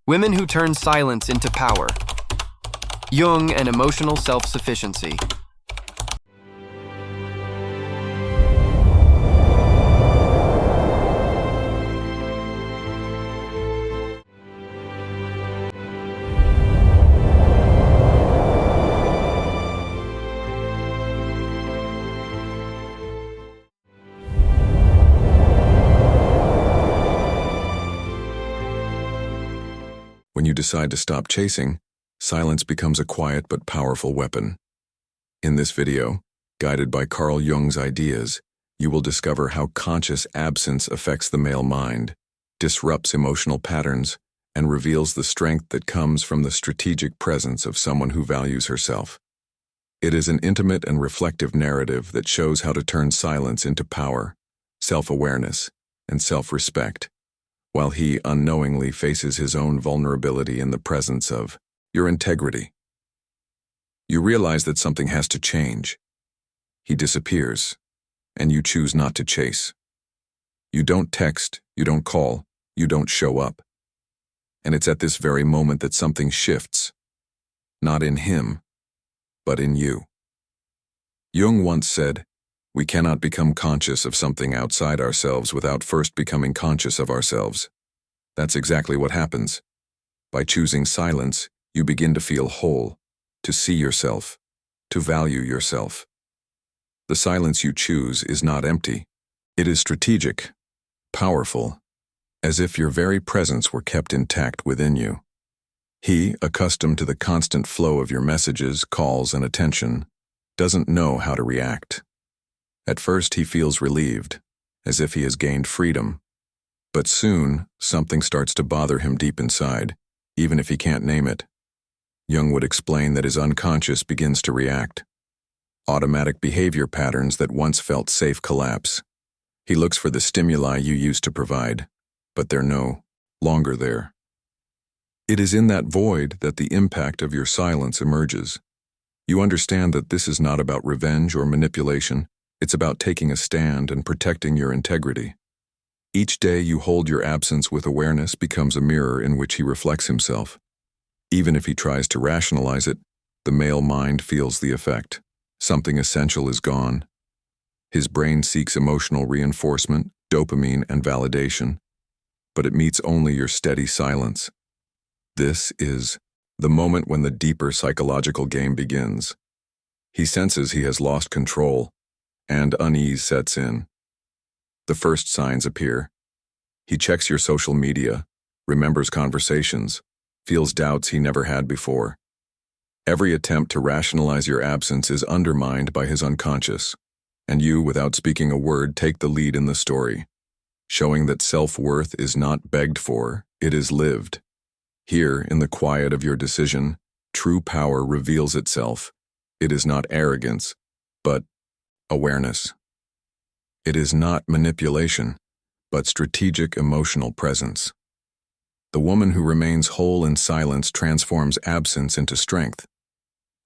Women who turn silence into power. Jung and emotional self-sufficiency. When you decide to stop chasing, silence becomes a quiet but powerful weapon. In this video, guided by Carl Jung's ideas, you will discover how conscious absence affects the male mind, disrupts emotional patterns, and reveals the strength that comes from the strategic presence of someone who values herself. It is an intimate and reflective narrative that shows how to turn silence into power, self-awareness, and self-respect, while he unknowingly faces his own vulnerability in the presence of your integrity. You realize that something has to change. He disappears, and you choose not to chase. You don't text, you don't call, you don't show up. And it's at this very moment that something shifts, not in him, but in you. Jung once said, "We cannot become conscious of something outside ourselves without first becoming conscious of ourselves." That's exactly what happens. By choosing silence, you begin to feel whole, to see yourself, to value yourself. The silence you choose is not empty. It is strategic, powerful, as if your very presence were kept intact within you. He, accustomed to the constant flow of your messages, calls, and attention, doesn't know how to react. At first, he feels relieved, as if he has gained freedom. But soon, something starts to bother him deep inside, even if he can't name it. Jung would explain that his unconscious begins to react. Automatic behavior patterns that once felt safe collapse. He looks for the stimuli you used to provide, but they're no longer there. It is in that void that the impact of your silence emerges. You understand that this is not about revenge or manipulation. It's about taking a stand and protecting your integrity. Each day you hold your absence with awareness becomes a mirror in which he reflects himself. Even if he tries to rationalize it, the male mind feels the effect. Something essential is gone. His brain seeks emotional reinforcement, dopamine, and validation, but it meets only your steady silence. This is the moment when the deeper psychological game begins. He senses he has lost control, and unease sets in. The first signs appear. He checks your social media, remembers conversations, feels doubts he never had before. Every attempt to rationalize your absence is undermined by his unconscious, and you, without speaking a word, take the lead in the story, showing that self-worth is not begged for, it is lived. Here, in the quiet of your decision, true power reveals itself. It is not arrogance, but awareness. It is not manipulation, but strategic emotional presence. The woman who remains whole in silence transforms absence into strength.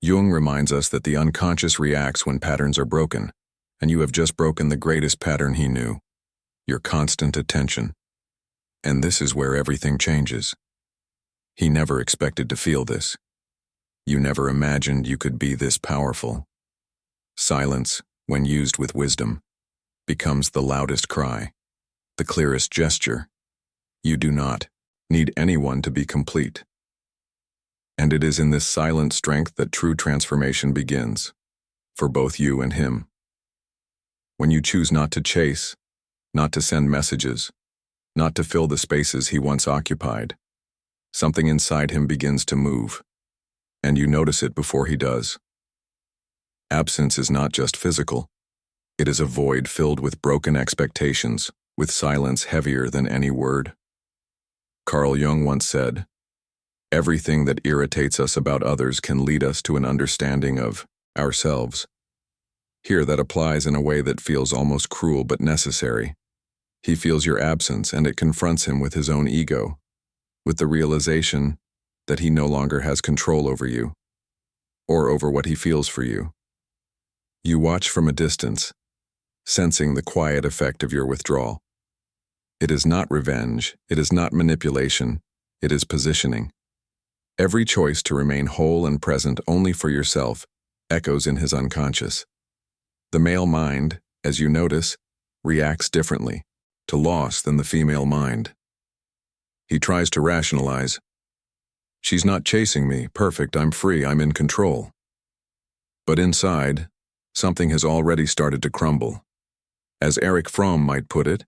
Jung reminds us that the unconscious reacts when patterns are broken, and you have just broken the greatest pattern he knew, your constant attention. And this is where everything changes. He never expected to feel this. You never imagined you could be this powerful. Silence, when used with wisdom, becomes the loudest cry, the clearest gesture. You do not need anyone to be complete. And it is in this silent strength that true transformation begins, for both you and him. When you choose not to chase, not to send messages, not to fill the spaces he once occupied, something inside him begins to move, and you notice it before he does. Absence is not just physical. It is a void filled with broken expectations, with silence heavier than any word. Carl Jung once said, "Everything that irritates us about others can lead us to an understanding of ourselves." Here that applies in a way that feels almost cruel but necessary. He feels your absence, and it confronts him with his own ego, with the realization that he no longer has control over you, or over what he feels for you. You watch from a distance, sensing the quiet effect of your withdrawal. It is not revenge, it is not manipulation, It is positioning. Every choice to remain whole and present only for yourself echoes in his unconscious. The male mind, as you notice, reacts differently to loss than the female mind. He tries to rationalize. She's not chasing me, perfect, I'm free, I'm in control. But inside, something has already started to crumble. As Erich Fromm might put it,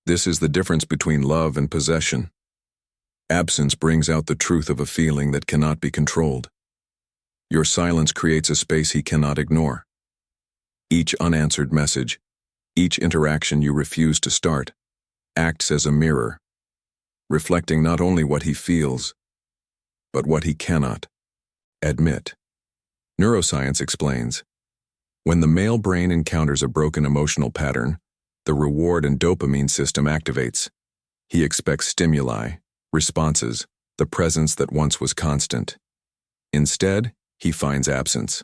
this is the difference between love and possession. Absence brings out the truth of a feeling that cannot be controlled. Your silence creates a space he cannot ignore. Each unanswered message, each interaction you refuse to start, acts as a mirror, reflecting not only what he feels, but what he cannot admit. Neuroscience explains, when the male brain encounters a broken emotional pattern, the reward and dopamine system activates. He expects stimuli, responses, the presence that once was constant. Instead, he finds absence,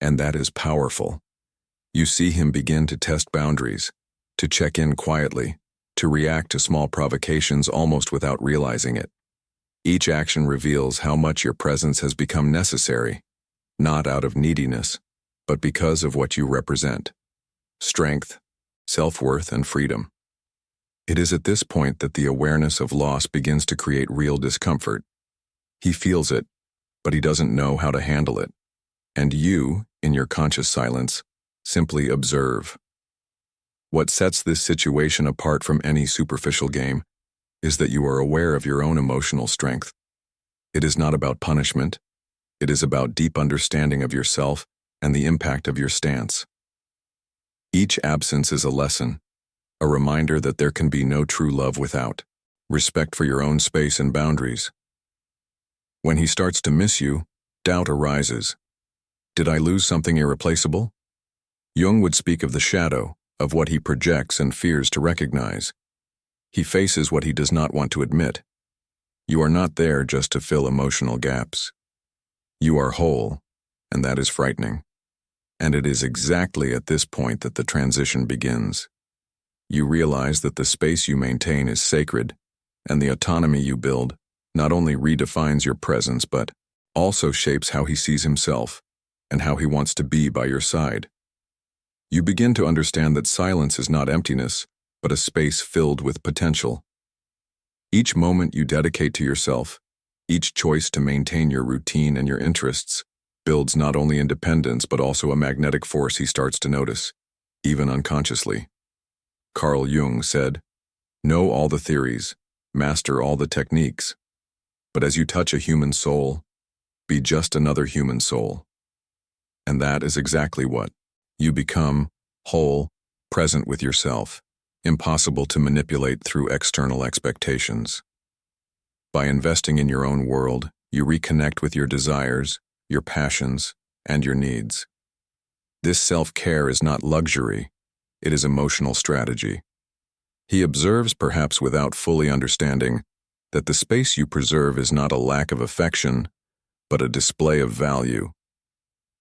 and that is powerful. You see him begin to test boundaries, to check in quietly, to react to small provocations almost without realizing it. Each action reveals how much your presence has become necessary, not out of neediness, but because of what you represent: strength, self-worth, and freedom. It is at this point that the awareness of loss begins to create real discomfort. He feels it, but he doesn't know how to handle it. And you, in your conscious silence, simply observe. What sets this situation apart from any superficial game is that you are aware of your own emotional strength. It is not about punishment. It is about deep understanding of yourself and the impact of your stance. Each absence is a lesson, a reminder that there can be no true love without respect for your own space and boundaries. When he starts to miss you, doubt arises. Did I lose something irreplaceable? Jung would speak of the shadow, of what he projects and fears to recognize. He faces what he does not want to admit. You are not there just to fill emotional gaps. You are whole, and that is frightening. And it is exactly at this point that the transition begins. You realize that the space you maintain is sacred, and the autonomy you build not only redefines your presence but also shapes how he sees himself and how he wants to be by your side. You begin to understand that silence is not emptiness, but a space filled with potential. Each moment you dedicate to yourself, each choice to maintain your routine and your interests, builds not only independence but also a magnetic force he starts to notice, even unconsciously. Carl Jung said, "Know all the theories, master all the techniques, but as you touch a human soul, be just another human soul." And that is exactly what you become: whole, present with yourself, impossible to manipulate through external expectations. By investing in your own world, you reconnect with your desires, your passions, and your needs. This self-care is not luxury, it is emotional strategy. He observes, perhaps without fully understanding, that the space you preserve is not a lack of affection, but a display of value.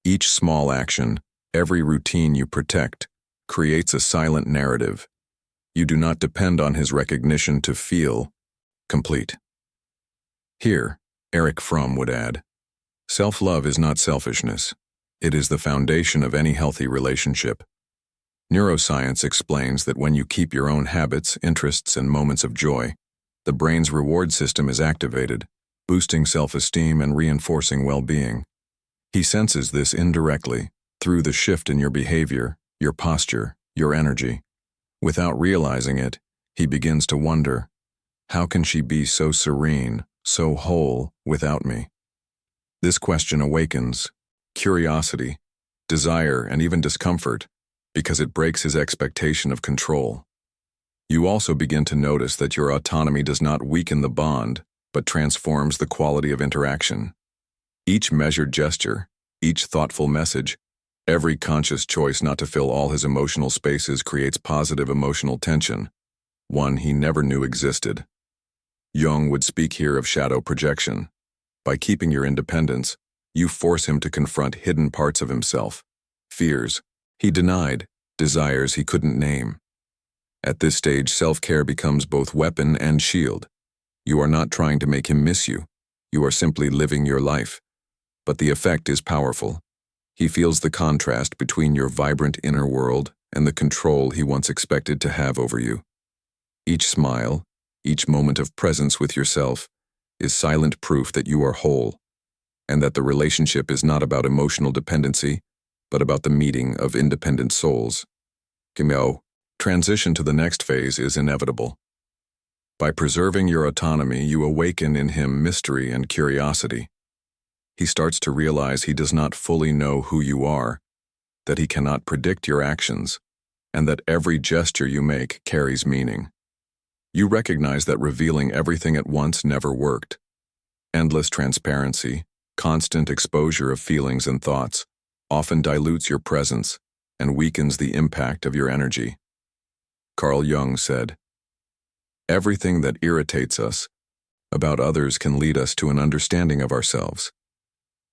Each small action, every routine you protect, creates a silent narrative. You do not depend on his recognition to feel complete. Here, Erich Fromm would add, self-love is not selfishness. It is the foundation of any healthy relationship. Neuroscience explains that when you keep your own habits, interests, and moments of joy, the brain's reward system is activated, boosting self-esteem and reinforcing well-being. He senses this indirectly, through the shift in your behavior, your posture, your energy. Without realizing it, he begins to wonder, how can she be so serene, so whole, without me? This question awakens curiosity, desire, and even discomfort, because it breaks his expectation of control. You also begin to notice that your autonomy does not weaken the bond, but transforms the quality of interaction. Each measured gesture, each thoughtful message, every conscious choice not to fill all his emotional spaces creates positive emotional tension, one he never knew existed. Jung would speak here of shadow projection. By keeping your independence, you force him to confront hidden parts of himself, fears he denied, desires he couldn't name. At this stage, self-care becomes both weapon and shield. You are not trying to make him miss you. You are simply living your life. But the effect is powerful. He feels the contrast between your vibrant inner world and the control he once expected to have over you. Each smile, each moment of presence with yourself, is silent proof that you are whole, and that the relationship is not about emotional dependency, but about the meeting of independent souls. Transition to the next phase is inevitable. By preserving your autonomy, you awaken in him mystery and curiosity. He starts to realize he does not fully know who you are, that he cannot predict your actions, and that every gesture you make carries meaning. You recognize that revealing everything at once never worked. Endless transparency, constant exposure of feelings and thoughts, often dilutes your presence and weakens the impact of your energy. Carl Jung said, "Everything that irritates us about others can lead us to an understanding of ourselves."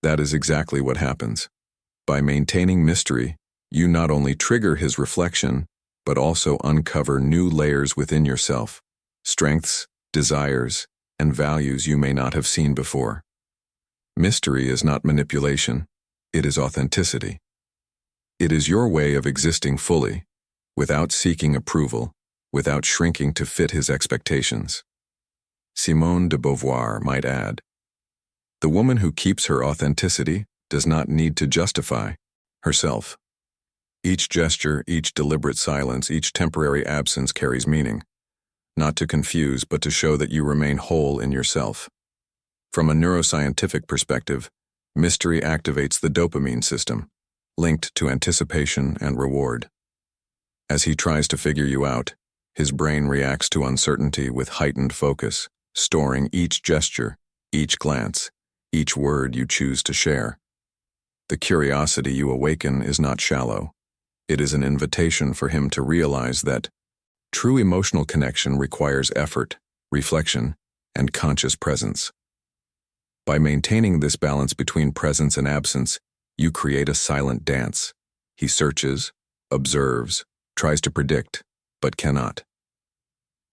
That is exactly what happens. By maintaining mystery, you not only trigger his reflection, but also uncover new layers within yourself, strengths, desires, and values you may not have seen before. Mystery is not manipulation, it is authenticity. It is your way of existing fully, without seeking approval, without shrinking to fit his expectations. Simone de Beauvoir might add, "The woman who keeps her authenticity does not need to justify herself." Each gesture, each deliberate silence, each temporary absence carries meaning, not to confuse but to show that you remain whole in yourself. From a neuroscientific perspective, mystery activates the dopamine system, linked to anticipation and reward. As he tries to figure you out, his brain reacts to uncertainty with heightened focus, storing each gesture, each glance, each word you choose to share. The curiosity you awaken is not shallow. It is an invitation for him to realize that true emotional connection requires effort, reflection, and conscious presence. By maintaining this balance between presence and absence, you create a silent dance. He searches, observes, tries to predict, but cannot.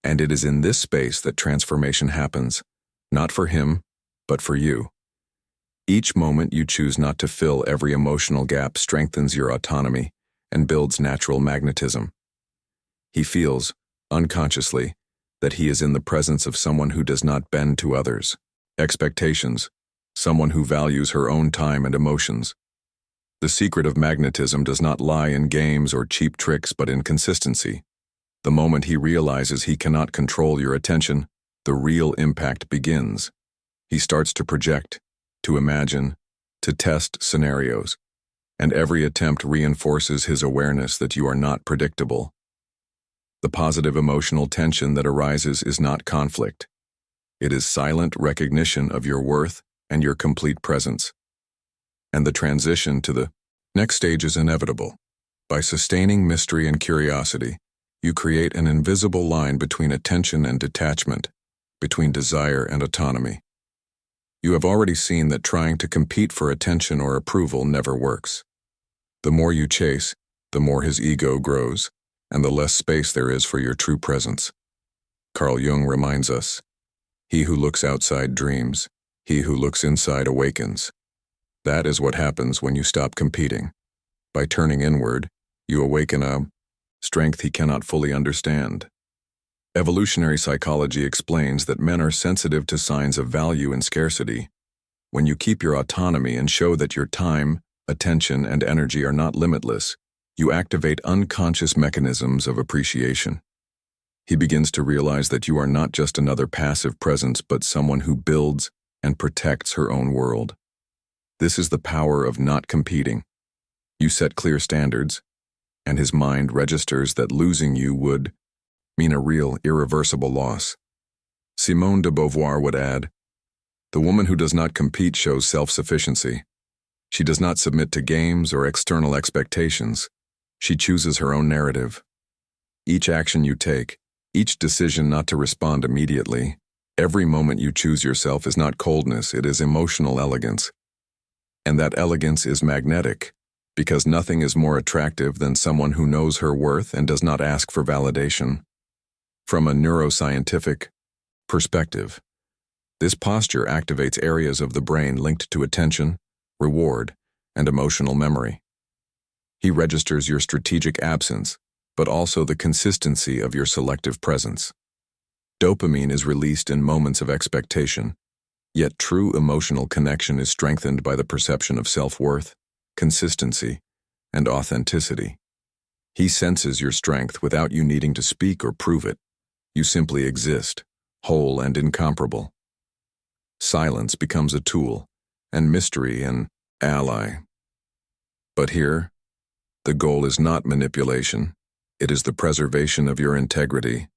And it is in this space that transformation happens, not for him, but for you. Each moment you choose not to fill every emotional gap strengthens your autonomy and builds natural magnetism. He feels, unconsciously, that he is in the presence of someone who does not bend to others' expectations, someone who values her own time and emotions. The secret of magnetism does not lie in games or cheap tricks, but in consistency. The moment he realizes he cannot control your attention, the real impact begins. He starts to project, to imagine, to test scenarios, and every attempt reinforces his awareness that you are not predictable. The positive emotional tension that arises is not conflict. It is silent recognition of your worth and your complete presence. And the transition to the next stage is inevitable. By sustaining mystery and curiosity, you create an invisible line between attention and detachment, between desire and autonomy. You have already seen that trying to compete for attention or approval never works. The more you chase, the more his ego grows, and the less space there is for your true presence. Carl Jung reminds us, "He who looks outside dreams, he who looks inside awakens." That is what happens when you stop competing. By turning inward, you awaken a strength he cannot fully understand. Evolutionary psychology explains that men are sensitive to signs of value and scarcity. When you keep your autonomy and show that your time, attention, and energy are not limitless, you activate unconscious mechanisms of appreciation. He begins to realize that you are not just another passive presence, but someone who builds and protects her own world. This is the power of not competing. You set clear standards, and his mind registers that losing you would mean a real, irreversible loss. Simone de Beauvoir would add, "The woman who does not compete shows self-sufficiency. She does not submit to games or external expectations. She chooses her own narrative. Each action you take, each decision not to respond immediately, every moment you choose yourself is not coldness, it is emotional elegance. And that elegance is magnetic, because nothing is more attractive than someone who knows her worth and does not ask for validation. From a neuroscientific perspective, This posture activates areas of the brain linked to attention, reward, and emotional memory. He registers your strategic absence, but also the consistency of your selective presence. Dopamine is released in moments of expectation, yet true emotional connection is strengthened by the perception of self-worth, consistency, and authenticity. He senses your strength without you needing to speak or prove it. You simply exist, whole and incomparable. Silence becomes a tool, and mystery an ally. But here, the goal is not manipulation. It is the preservation of your integrity.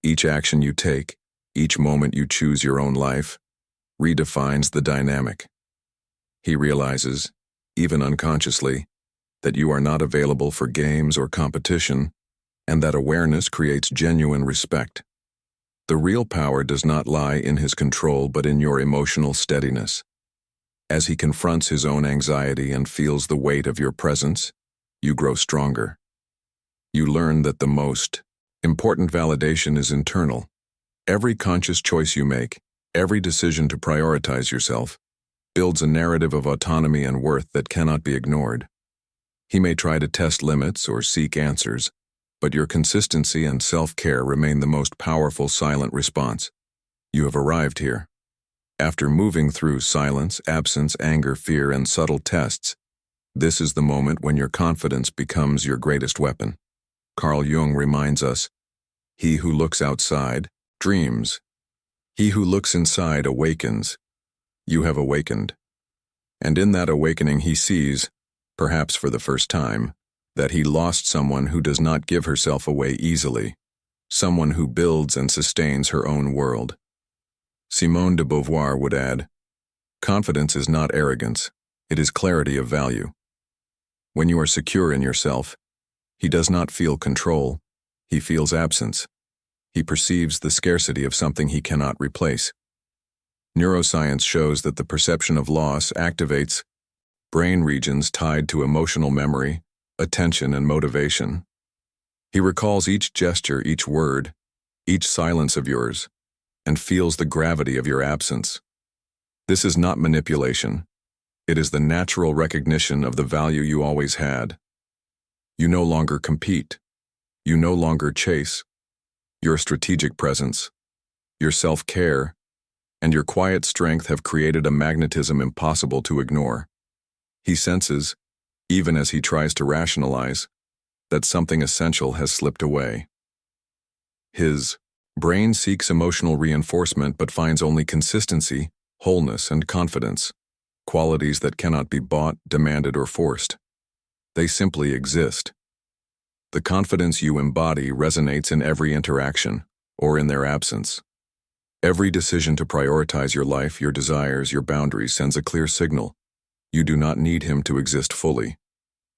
Each action you take, each moment you choose your own life, redefines the dynamic. He realizes, even unconsciously, that you are not available for games or competition, and that awareness creates genuine respect. The real power does not lie in his control but in your emotional steadiness. As he confronts his own anxiety and feels the weight of your presence, you grow stronger. You learn that the most important validation is internal. Every conscious choice you make, every decision to prioritize yourself, builds a narrative of autonomy and worth that cannot be ignored. He may try to test limits or seek answers, but your consistency and self-care remain the most powerful silent response. You have arrived here. After moving through silence, absence, anger, fear, and subtle tests, this is the moment when your confidence becomes your greatest weapon. Carl Jung reminds us, "He who looks outside dreams. He who looks inside awakens." You have awakened. And in that awakening he sees, perhaps for the first time, that he lost someone who does not give herself away easily, someone who builds and sustains her own world. Simone de Beauvoir would add, "Confidence is not arrogance, it is clarity of value." When you are secure in yourself, he does not feel control, he feels absence. He perceives the scarcity of something he cannot replace. Neuroscience shows that the perception of loss activates brain regions tied to emotional memory, attention, and motivation. He recalls each gesture, each word, each silence of yours, and feels the gravity of your absence. This is not manipulation. It is the natural recognition of the value you always had. You no longer compete. You no longer chase. Your strategic presence, your self-care, and your quiet strength have created a magnetism impossible to ignore. He senses, even as he tries to rationalize, that something essential has slipped away. His brain seeks emotional reinforcement but finds only consistency, wholeness, and confidence, qualities that cannot be bought, demanded, or forced. They simply exist. The confidence you embody resonates in every interaction, or in their absence. Every decision to prioritize your life, your desires, your boundaries sends a clear signal. You do not need him to exist fully.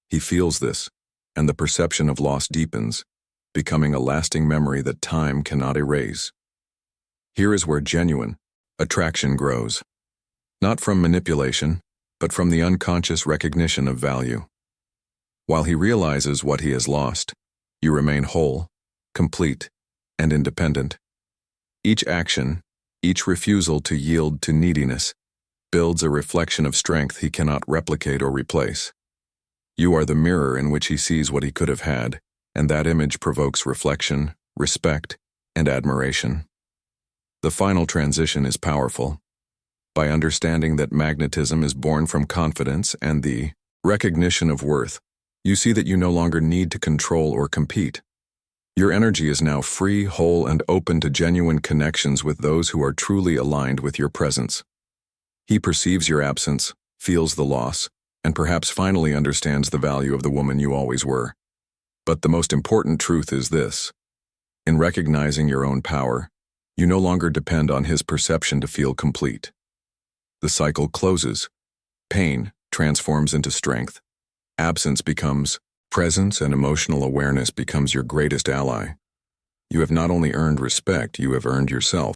He feels this, and the perception of loss deepens, becoming a lasting memory that time cannot erase. Here is where genuine attraction grows, not from manipulation, but from the unconscious recognition of value. While he realizes what he has lost, you remain whole, complete, and independent. Each action, each refusal to yield to neediness, builds a reflection of strength he cannot replicate or replace. You are the mirror in which he sees what he could have had, and that image provokes reflection, respect, and admiration. The final transition is powerful. By understanding that magnetism is born from confidence and the recognition of worth, you see that you no longer need to control or compete. Your energy is now free, whole, and open to genuine connections with those who are truly aligned with your presence. He perceives your absence, feels the loss, and perhaps finally understands the value of the woman you always were. But the most important truth is this. In recognizing your own power, you no longer depend on his perception to feel complete. The cycle closes. Pain transforms into strength. Absence becomes presence, and emotional awareness becomes your greatest ally. You have not only earned respect, you have earned yourself.